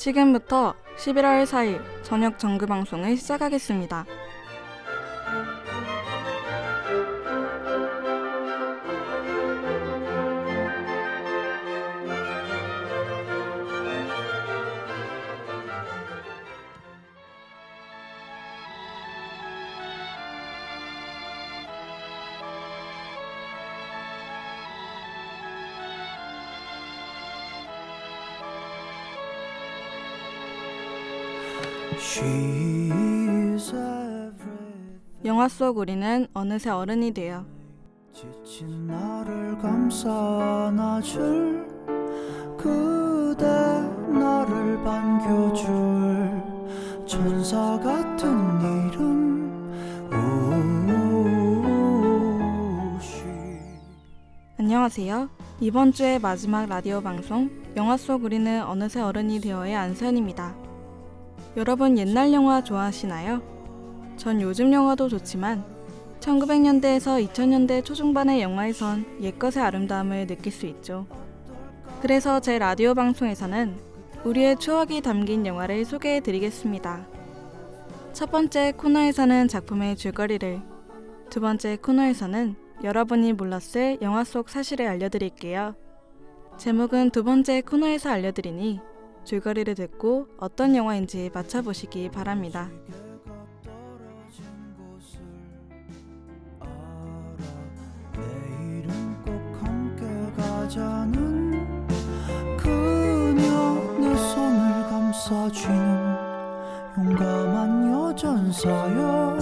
지금부터 11월 4일 저녁 정규 방송을 시작하겠습니다. 영화 속 우리는 어느새 어른이 되어 지친 나를 감싸 안아줄 그대 나를 반겨줄 천사 같은 이름 안녕하세요. 이번 주의 마지막 라디오 방송 영화 속 우리는 어느새 어른이 되어의 안서연입니다. 여러분 옛날 영화 좋아하시나요? 전 요즘 영화도 좋지만 1900년대에서 2000년대 초중반의 영화에선 옛것의 아름다움을 느낄 수 있죠. 그래서 제 라디오 방송에서는 우리의 추억이 담긴 영화를 소개해 드리겠습니다. 첫 번째 코너에서는 작품의 줄거리를, 두 번째 코너에서는 여러분이 몰랐을 영화 속 사실을 알려드릴게요. 제목은 두 번째 코너에서 알려드리니 줄거리를 듣고 어떤 영화인지 맞춰보시기 바랍니다. 내일은 꼭 함께 가자는 그녀 내 손을 감싸주는 용감한 여전사여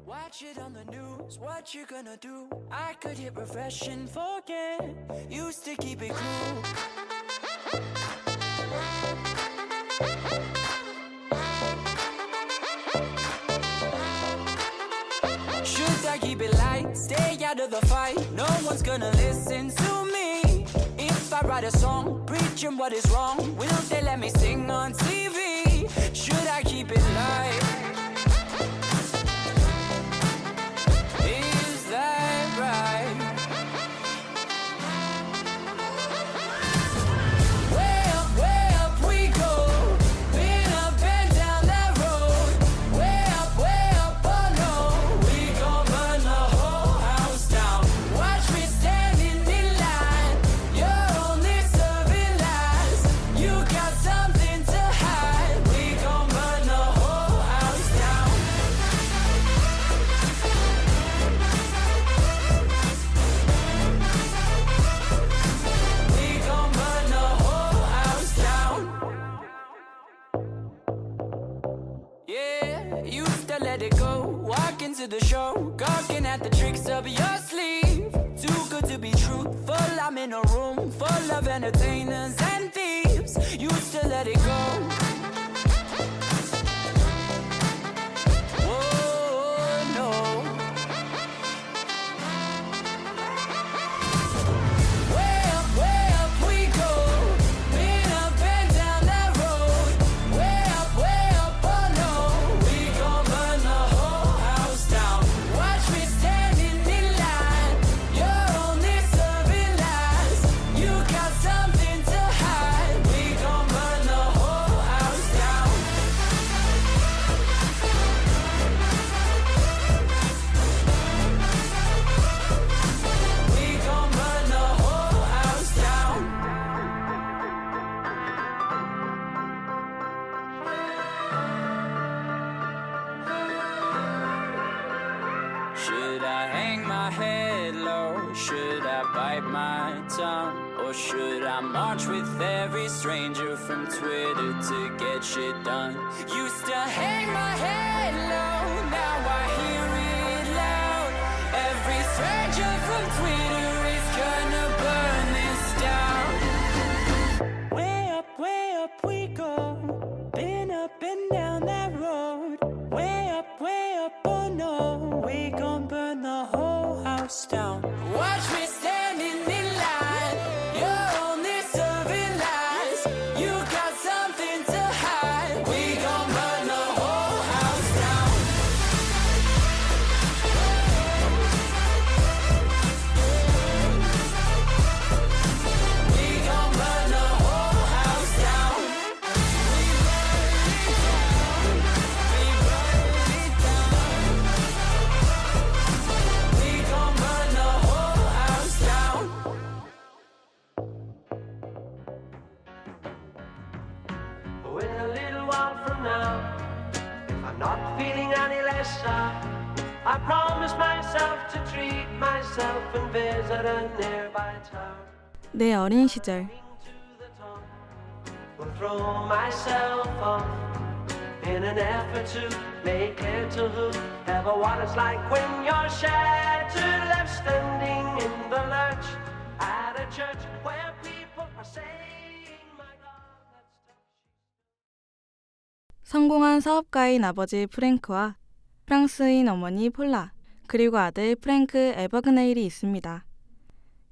Watch it on the news, what you gonna do? I could hit refresh and forget. Used to keep it cool. Should I keep it light? Stay out of the fight. No one's gonna listen to me. If I write a song, preaching what is wrong, will they let me sing on TV? Should I keep it light? Let it go, walk into the show, gawking at the tricks up your sleeve. Too good to be truthful, I'm in a room full of entertainers and thieves. Used to let it go. Whoa, no. Way up we go. Been up and down that road. Way up, oh no. We gon' burn the whole house down. Watch me standing in line. You're only serving lies. You got something to hide. We gon' burn the whole house down. We gon' burn the whole house down. Should I hang my head low? Should I bite my tongue? Or should I march with every stranger from Twitter to get shit done? Used to hang my head low, now I hear it loud. Every stranger from Twitter is gonna burn this down. Way up we go. Been up and down that road. Way up, oh no. We gon' burn the whole house down. Watch me standing in line. You're only serving lies. You got something to hide. We gon' burn the whole I'm not feeling any lesser. I promise myself to treat myself and visit a nearby town. 내 어린 시절. To the top, will throw myself off in an effort to make clear to whoever what it's like when you're shattered, left standing in the lurch at a church where people are saying, "My God, that's tough." 성공한 사업가인 아버지 프랭크와 프랑스인 어머니 폴라, 그리고 아들 프랭크 에버그네일이 있습니다.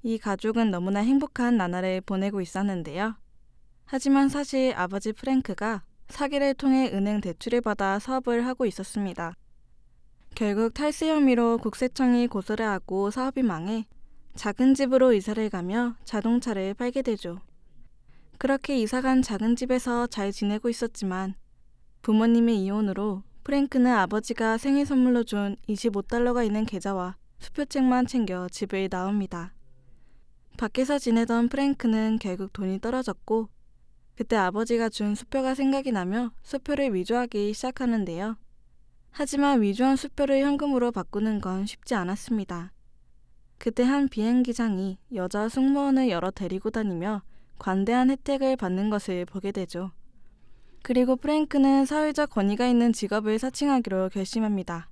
이 가족은 너무나 행복한 나날을 보내고 있었는데요. 하지만 사실 아버지 프랭크가 사기를 통해 은행 대출을 받아 사업을 하고 있었습니다. 결국 탈세 혐의로 국세청이 고소를 하고 사업이 망해 작은 집으로 이사를 가며 자동차를 팔게 되죠. 그렇게 이사간 작은 집에서 잘 지내고 있었지만 부모님의 이혼으로 프랭크는 아버지가 생일 선물로 준 $25가 있는 계좌와 수표책만 챙겨 집을 나옵니다. 밖에서 지내던 프랭크는 결국 돈이 떨어졌고 그때 아버지가 준 수표가 생각이 나며 수표를 위조하기 시작하는데요. 하지만 위조한 수표를 현금으로 바꾸는 건 쉽지 않았습니다. 그때 한 비행기장이 여자 승무원을 여러 데리고 다니며 관대한 혜택을 받는 것을 보게 되죠. 그리고 프랭크는 사회적 권위가 있는 직업을 사칭하기로 결심합니다.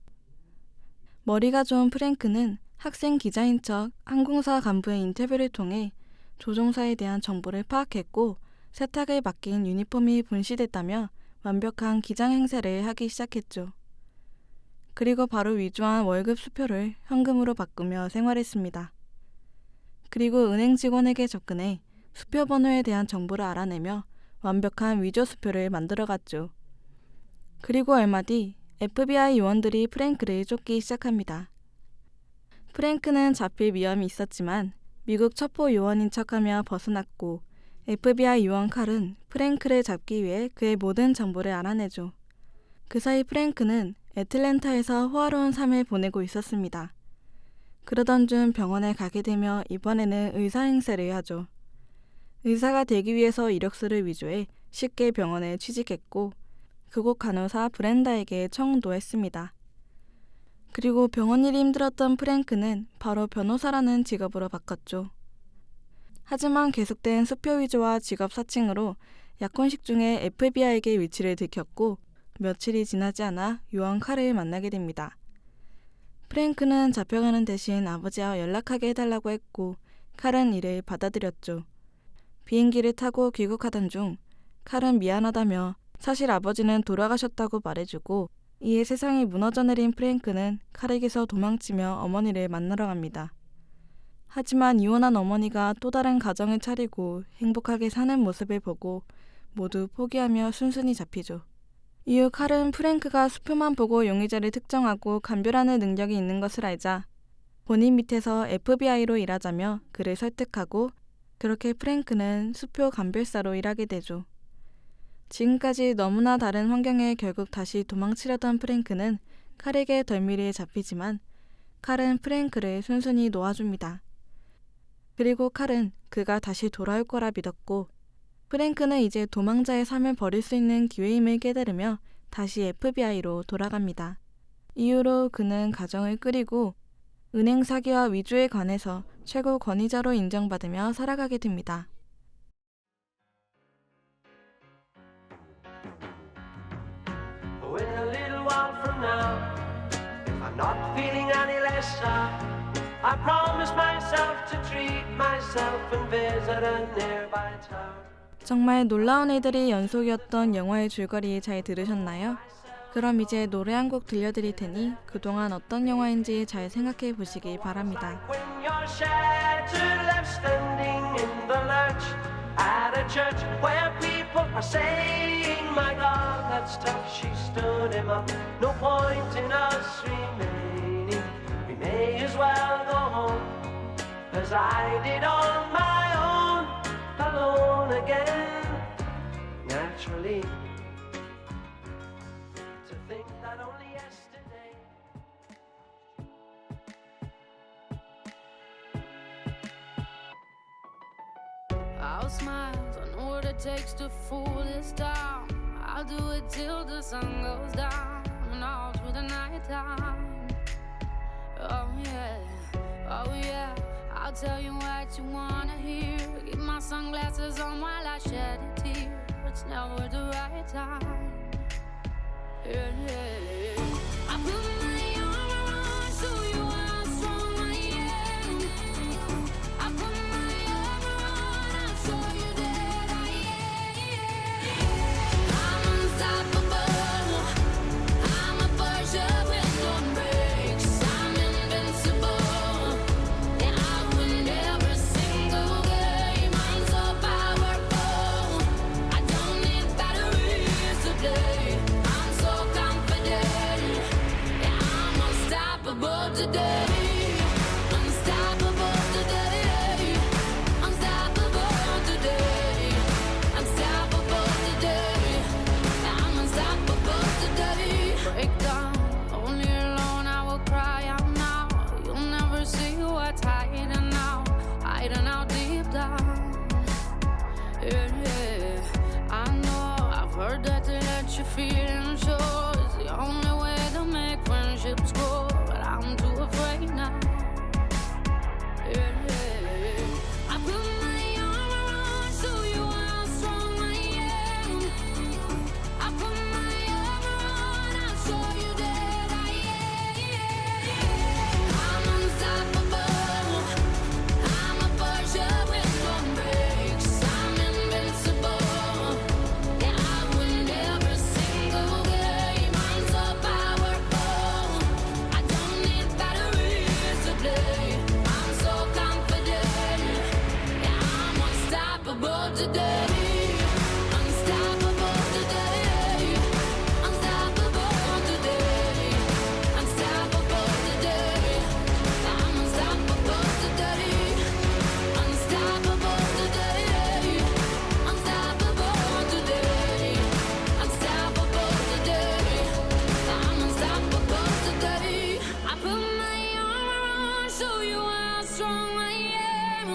머리가 좋은 프랭크는 학생 기자인 척 항공사 간부의 인터뷰를 통해 조종사에 대한 정보를 파악했고 세탁을 맡긴 유니폼이 분실됐다며 완벽한 기장 행세를 하기 시작했죠. 그리고 바로 위조한 월급 수표를 현금으로 바꾸며 생활했습니다. 그리고 은행 직원에게 접근해 수표 번호에 대한 정보를 알아내며 완벽한 위조 수표를 만들어갔죠. 그리고 얼마 뒤 FBI 요원들이 프랭크를 쫓기 시작합니다. 프랭크는 잡힐 위험이 있었지만 미국 첩보 요원인 척하며 벗어났고 FBI 요원 칼은 프랭크를 잡기 위해 그의 모든 정보를 알아내죠. 그 사이 프랭크는 애틀랜타에서 호화로운 삶을 보내고 있었습니다. 그러던 중 병원에 가게 되며 이번에는 의사 행세를 하죠. 의사가 되기 위해서 이력서를 위조해 쉽게 병원에 취직했고 그곳 간호사 브렌다에게 청도했습니다. 그리고 병원 일이 힘들었던 프랭크는 바로 변호사라는 직업으로 바꿨죠. 하지만 계속된 수표 위조와 직업 사칭으로 약혼식 중에 FBI에게 위치를 들켰고 며칠이 지나지 않아 요원 칼을 만나게 됩니다. 프랭크는 잡혀가는 대신 아버지와 연락하게 해달라고 했고 칼은 이를 받아들였죠. 비행기를 타고 귀국하던 중 칼은 미안하다며 사실 아버지는 돌아가셨다고 말해주고 이에 세상이 무너져 내린 프랭크는 칼에게서 도망치며 어머니를 만나러 갑니다. 하지만 이혼한 어머니가 또 다른 가정을 차리고 행복하게 사는 모습을 보고 모두 포기하며 순순히 잡히죠. 이후 칼은 프랭크가 수표만 보고 용의자를 특정하고 감별하는 능력이 있는 것을 알자 본인 밑에서 FBI로 일하자며 그를 설득하고 그렇게 프랭크는 수표 감별사로 일하게 되죠. 지금까지 너무나 다른 환경에 결국 다시 도망치려던 프랭크는 칼에게 덜미리에 잡히지만 칼은 프랭크를 순순히 놓아줍니다. 그리고 칼은 그가 다시 돌아올 거라 믿었고 프랭크는 이제 도망자의 삶을 버릴 수 있는 기회임을 깨달으며 다시 FBI로 돌아갑니다. 이후로 그는 가정을 꾸리고 은행 사기와 위조에 관해서 최고 권위자로 인정받으며 살아가게 됩니다. In a little while from now, if I'm not feeling any lesser, I promise myself to treat myself and visit a nearby town. 정말 놀라운 일들이 연속이었던 영화의 줄거리 잘 들으셨나요? 그럼 이제 노래 한 곡 들려드릴 테니 그동안 어떤 영화인지 잘 생각해 보시기 바랍니다. When you're shattered, left standing in the lurch at a church where people are saying, "My God, that's tough." She stood him up. No point in us remaining. We may as well go home as I did on my own, alone again. Naturally, to think that only yesterday. I'll smile, I know what it takes to fool this town. I'll do it till the sun goes down. I'll tell you what you wanna hear. Keep my sunglasses on while I shed a tear. It's never the right time. Yeah, yeah, yeah. I put my armor on, show you how strong I am. I put my armor on, I'll show you that I am. I'm unstoppable. I'm a Porsche with no brakes. I'm invincible. Yeah, I win every single game. I'm so powerful. I don't need batteries to play. I'm so confident. Yeah, I'm unstoppable today. Unstoppable today. Unstoppable today. Unstoppable today. Yeah, I'm unstoppable today. Break down, only alone I will cry out now. You'll never see what's hiding out deep down. Yeah, yeah. I know I've heard that to let your feelings show is the only way to make friendships grow, but I'm too afraid now. Yeah, yeah. I put my armor on, show you how strong I am. I put my armor on, I'll show you that I am. I'm unstoppable. I'm a Porsche with no brakes. I'm invincible. Yeah, I win every single game. I'm so powerful. I don't need batteries to play. I'm so confident. Yeah, I'm unstoppable today. Unstoppable today. Unstoppable today. Unstoppable today. I'm unstoppable today. Unstoppable today. Unstoppable today. Unstoppable today. I'm unstoppable today. I put my armor on, show you how strong I am.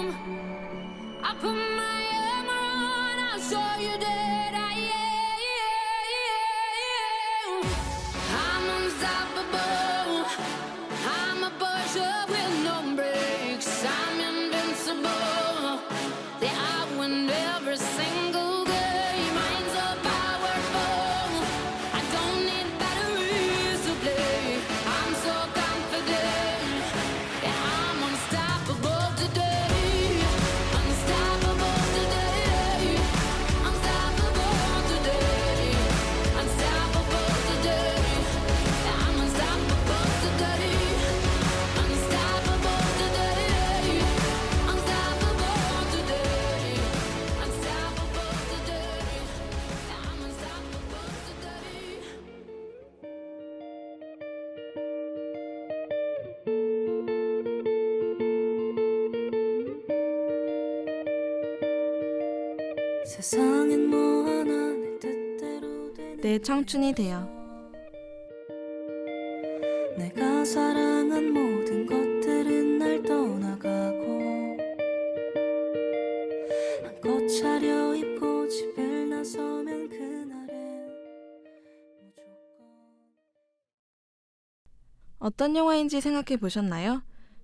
I put my armor on, I'll show you that I am. I'm unstoppable. I'm a Porsche with no brakes. I'm invincible. Yeah, I win every single game. I'm so powerful. I don't need batteries to play. I'm so confident. Yeah, I'm unstoppable today. Unstoppable today. Unstoppable today. Unstoppable today. Yeah, I'm unstoppable today. Unstoppable today. Unstoppable today. Unstoppable today. Yeah, I'm unstoppable today. 세상엔 뭐 하나 내 뜻대로 되는 내 청춘이 되어. 내가 사랑한 모든 것들은 날 떠나가고 한껏 차려입고 집을 나서면 그날엔 무조건 어떤 영화인지 생각해 보셨나요?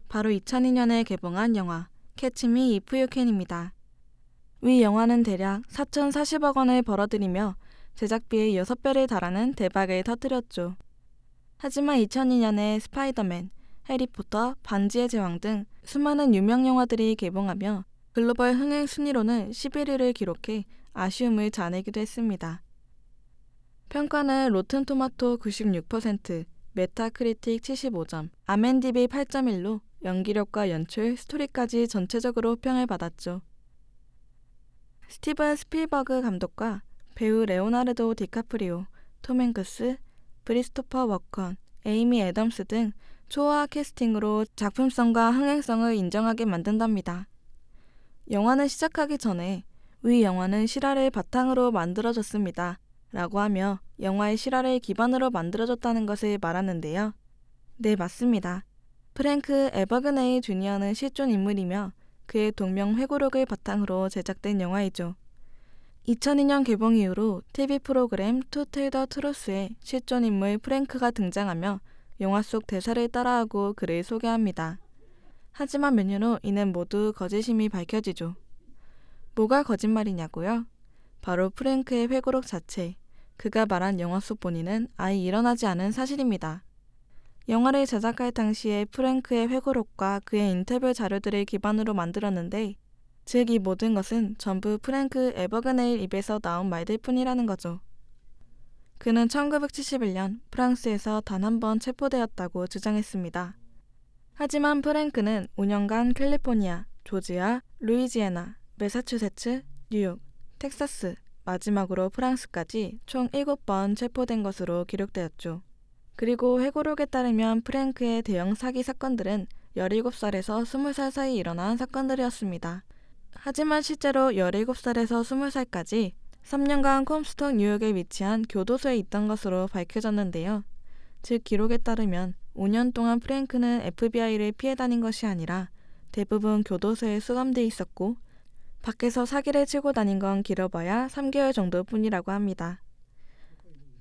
바로 2002년에 개봉한 영화 캐치 미 이프 유 캔입니다. 위 영화는 대략 4,040억 원을 벌어들이며 제작비의 6배를 달하는 대박을 터뜨렸죠. 하지만 2002년에 스파이더맨, 해리포터, 반지의 제왕 등 수많은 유명 영화들이 개봉하며 글로벌 흥행 순위로는 11위를 기록해 아쉬움을 자내기도 했습니다. 평가는 로튼토마토 96%, 메타크리틱 75점, IMDb 8.1로 연기력과 연출, 스토리까지 전체적으로 평을 받았죠. 스티븐 스필버그 감독과 배우 레오나르도 디카프리오, 톰 행크스, 브리스토퍼 워컨, 에이미 애덤스 등 초호화 캐스팅으로 작품성과 흥행성을 인정하게 만든답니다. 영화는 시작하기 전에 위 영화는 실화를 바탕으로 만들어졌습니다. 라고 하며 영화의 실화를 기반으로 만들어졌다는 것을 말하는데요. 네, 맞습니다. 프랭크 에버그네이 주니어는 실존 인물이며 그의 동명 회고록을 바탕으로 제작된 영화이죠. 2002년 개봉 이후로 TV 프로그램 투 텔 더 트루스에 실존 인물 프랭크가 등장하며 영화 속 대사를 따라하고 그를 소개합니다. 하지만 몇 년 후 이는 모두 거짓임이 밝혀지죠. 뭐가 거짓말이냐고요? 바로 프랭크의 회고록 자체, 그가 말한 영화 속 본인은 아예 일어나지 않은 사실입니다. 영화를 제작할 당시에 프랭크의 회고록과 그의 인터뷰 자료들을 기반으로 만들었는데, 즉 이 모든 것은 전부 프랭크 에버그네일 입에서 나온 말들 뿐이라는 거죠. 그는 1971년 프랑스에서 단 한 번 체포되었다고 주장했습니다. 하지만 프랭크는 5년간 캘리포니아, 조지아, 루이지애나, 매사추세츠, 뉴욕, 텍사스, 마지막으로 프랑스까지 총 7번 체포된 것으로 기록되었죠. 그리고 회고록에 따르면 프랭크의 대형 사기 사건들은 17살에서 20살 사이 일어난 사건들이었습니다. 하지만 실제로 17살에서 20살까지 3년간 콤스톡 뉴욕에 위치한 교도소에 있던 것으로 밝혀졌는데요. 즉 기록에 따르면 5년 동안 프랭크는 FBI를 피해 다닌 것이 아니라 대부분 교도소에 수감돼 있었고, 밖에서 사기를 치고 다닌 건 길어봐야 3개월 정도뿐이라고 합니다.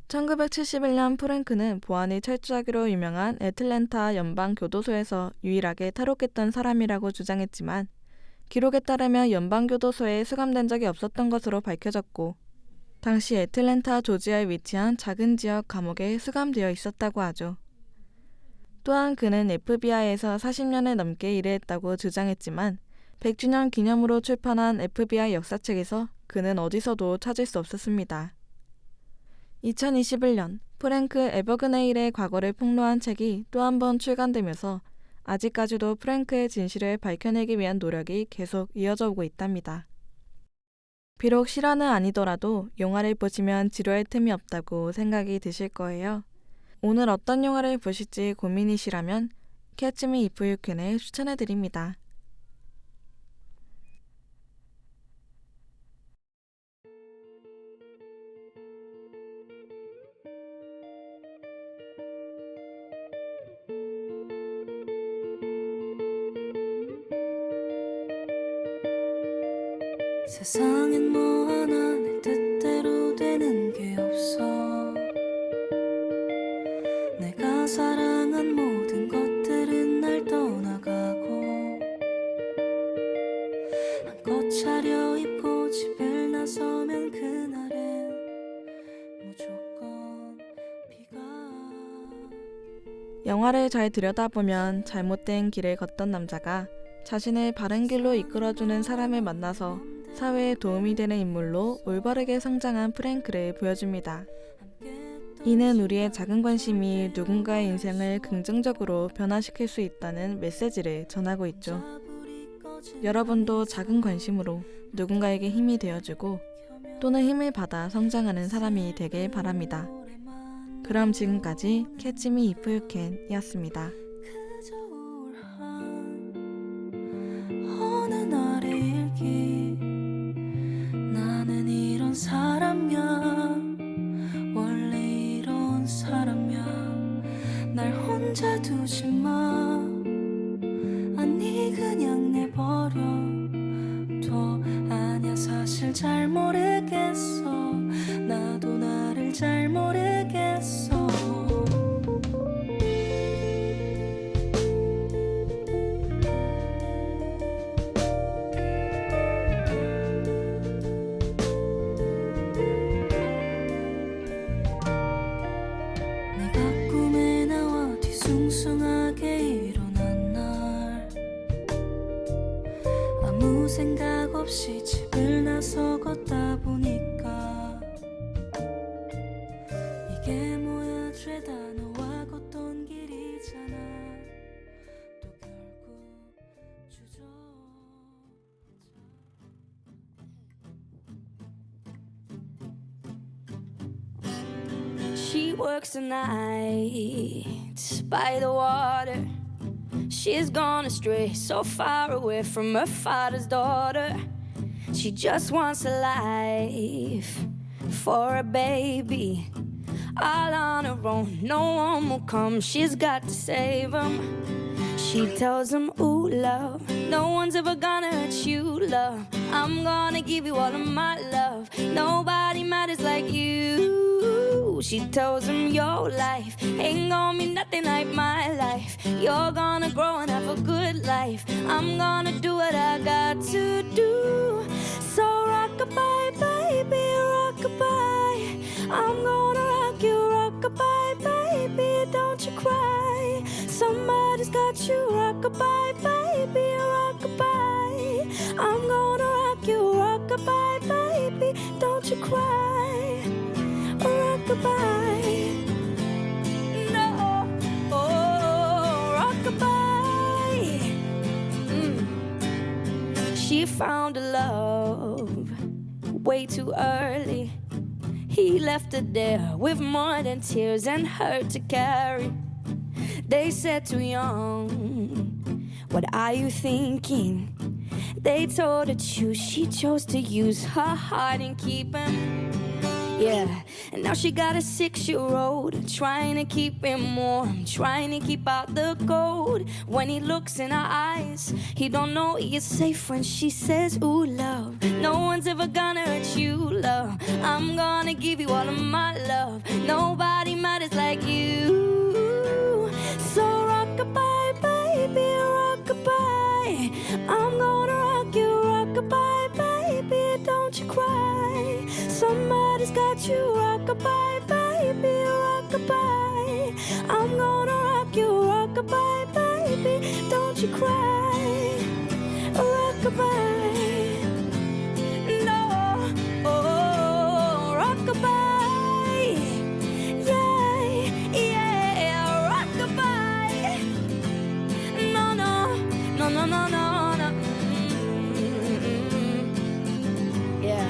1971년 프랭크는 보안이 철저하기로 유명한 애틀랜타 연방교도소에서 유일하게 탈옥했던 사람이라고 주장했지만, 기록에 따르면 연방교도소에 수감된 적이 없었던 것으로 밝혀졌고, 당시 애틀랜타 조지아에 위치한 작은 지역 감옥에 수감되어 있었다고 하죠. 또한 그는 FBI에서 40년을 넘게 일했다고 주장했지만 100주년 기념으로 출판한 FBI 역사책에서 그는 어디서도 찾을 수 없었습니다. 2021년 프랭크 에버그네일의 과거를 폭로한 책이 또 한 번 출간되면서 아직까지도 프랭크의 진실을 밝혀내기 위한 노력이 계속 이어져 오고 있답니다. 비록 실화는 아니더라도 영화를 보시면 지루할 틈이 없다고 생각이 드실 거예요. 오늘 어떤 영화를 보실지 고민이시라면 Catch Me If You Can을 추천해드립니다. 세상엔 뭐 하나 내 뜻대로 되는 게 없어. 내가 사랑한 모든 것들은 날 떠나가고, 한껏 차려입고 집을 나서면 그날엔 무조건 비가. 영화를 잘 들여다보면 잘못된 길을 걷던 남자가 자신을 바른 길로 이끌어주는 사람을 만나서 사회에 도움이 되는 인물로 올바르게 성장한 프랭크를 보여줍니다. 이는 우리의 작은 관심이 누군가의 인생을 긍정적으로 변화시킬 수 있다는 메시지를 전하고 있죠. 여러분도 작은 관심으로 누군가에게 힘이 되어주고 또는 힘을 받아 성장하는 사람이 되길 바랍니다. 그럼 지금까지 Catch Me If You Can 이었습니다. 그저 우울한 어느 날의 일기. 나는 이런 사람이야, 원래 이런 사람이야. 날 혼자 두지 마, 아니 그냥 내버려 둬. 아냐 사실 잘 모르겠어, 나도 나를 잘 모르겠어. 내가 꿈에 나와 뒤숭숭하게 일어난 날, 아무 생각 없이 집을 나서 걷다 보니까 이게 뭐야 죄다 너와 걷던 길이잖아. 또 결국 주저앉아. She works the nights by the water. She's gone astray, so far away from her father's daughter. She just wants a life for a baby, all on her own. No one will come, she's got to save him. She tells him, ooh, love, no one's ever gonna hurt you, love. I'm gonna give you all of my love. Nobody matters like you. She tells him your life ain't gonna be nothing like my life. You're gonna grow and have a good life. I'm gonna do what I got to do. So rockabye, baby, rockabye. I'm gonna rock you, rockabye, baby. Don't you cry. Somebody's got you, rockabye, baby, rockabye. I'm gonna rock you, rockabye, baby. Don't you cry. Rockabye. No, oh, rockabye. She found a love way too early. He left her there with more than tears and hurt to carry. They said too young, what are you thinking? They told her choose, she chose to use her heart and keep him. Yeah, and now she got a 6-year-old, trying to keep him warm, trying to keep out the cold. When he looks in her eyes, he don't know he is safe when she says, ooh, love, no one's ever gonna hurt you, love. I'm gonna give you all of my love. Nobody matters like you. So rockabye, baby, rockabye. I'm gonna rock you, rockabye, baby. Don't you cry. Somebody's got you, rockabye, baby, rockabye. I'm gonna rock you, rockabye, baby. Don't you cry. Rockabye. No, oh, rockabye. Yeah, yeah, rockabye. No, no, no, no, no, no, no. Yeah.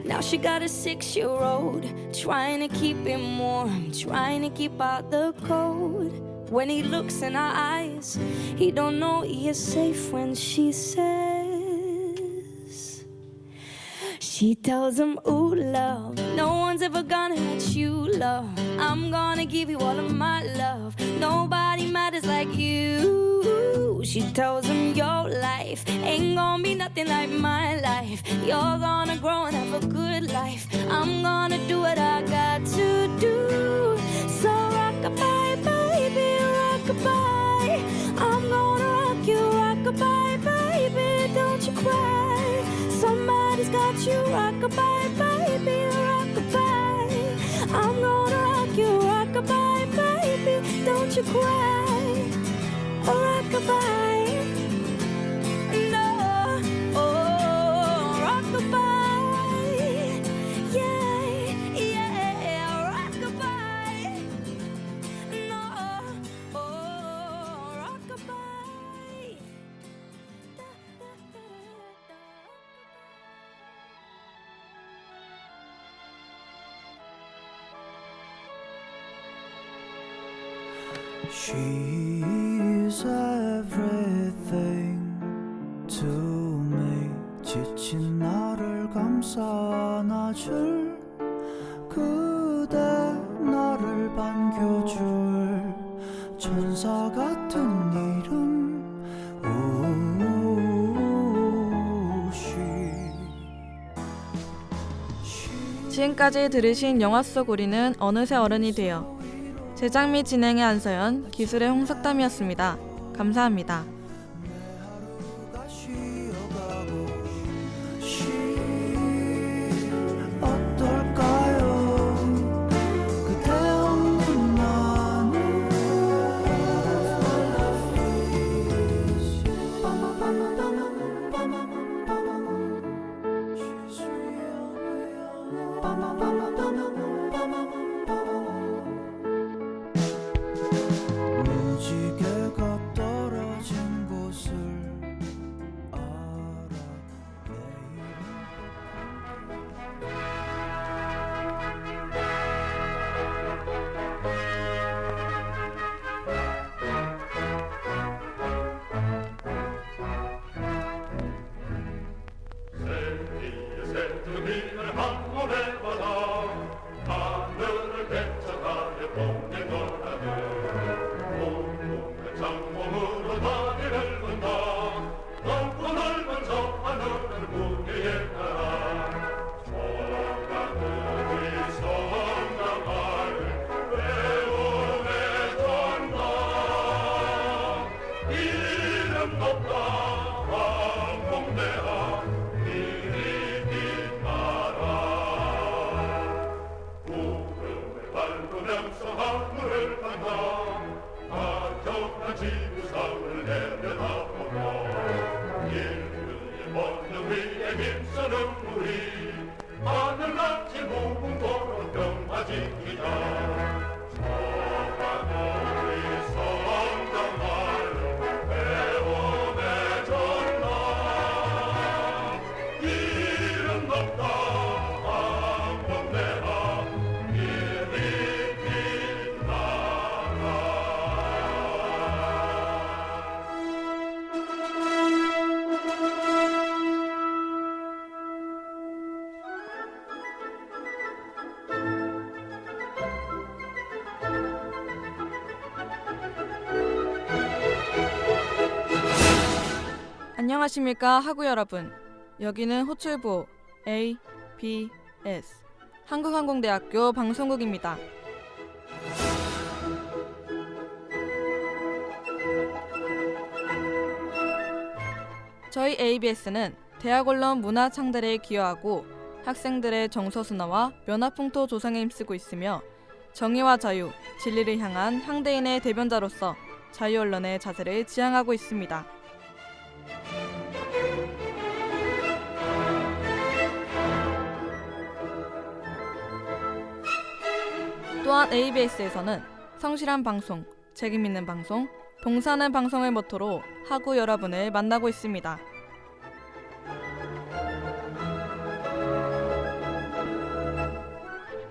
Now she got a 6-year-old, trying to keep him warm, trying to keep out the cold. When he looks in her eyes, he don't know he is safe when she says, she tells him, ooh, love, no one's ever gonna hurt you, love. I'm gonna give you all of my love. Nobody matters like you. She tells him your life ain't gonna be nothing like my life. You're gonna grow and have a good life. I'm gonna do what I got to do. So rockabye, baby, rockabye. I'm gonna rock you, rockabye, baby. Don't you cry. Somebody's got you, rockabye, baby, rockabye. I'm gonna rock you, rockabye, baby. Don't you cry. Rockabye. No, oh, rockabye. Yeah, yeah, rockabye. No, oh, rockabye. She's everything to me. 지친 나를 감싸 안아줄 그대, 나를 반겨줄 천사 같은 이름. 지금까지 들으신 영화 속 우리는 어느새 어른이 되어. 제작 및 진행의 안서연, 기술의 홍석담이었습니다. 감사합니다. 무지개가 떨어진 안녕하십니까 하구 여러분. 여기는 호출부 ABS 한국항공대학교 방송국입니다. 저희 ABS는 대학 언론 문화 창달에 기여하고 학생들의 정서 순화와 면화풍토 조성에 힘쓰고 있으며 정의와 자유, 진리를 향한 향대인의 대변자로서 자유 언론의 자세를 지향하고 있습니다. 또한 ABS에서는 성실한 방송, 책임있는 방송, 봉사하는 방송을 모토로 하구 여러분을 만나고 있습니다.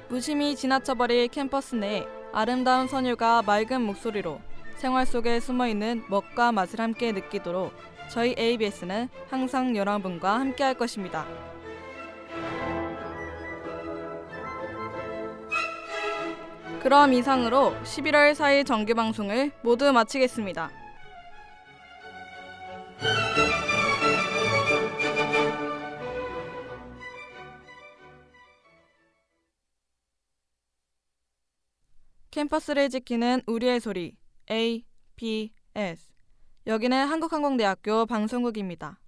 무심히 지나쳐버릴 캠퍼스 내에 아름다운 선율과 맑은 목소리로 생활 속에 숨어있는 먹과 맛을 함께 느끼도록 저희 ABS는 항상 여러분과 함께 할 것입니다. 그럼 이상으로 11월 4일 정규방송을 모두 마치겠습니다. 캠퍼스를 지키는 우리의 소리 ABS. 여기는 한국항공대학교 방송국입니다.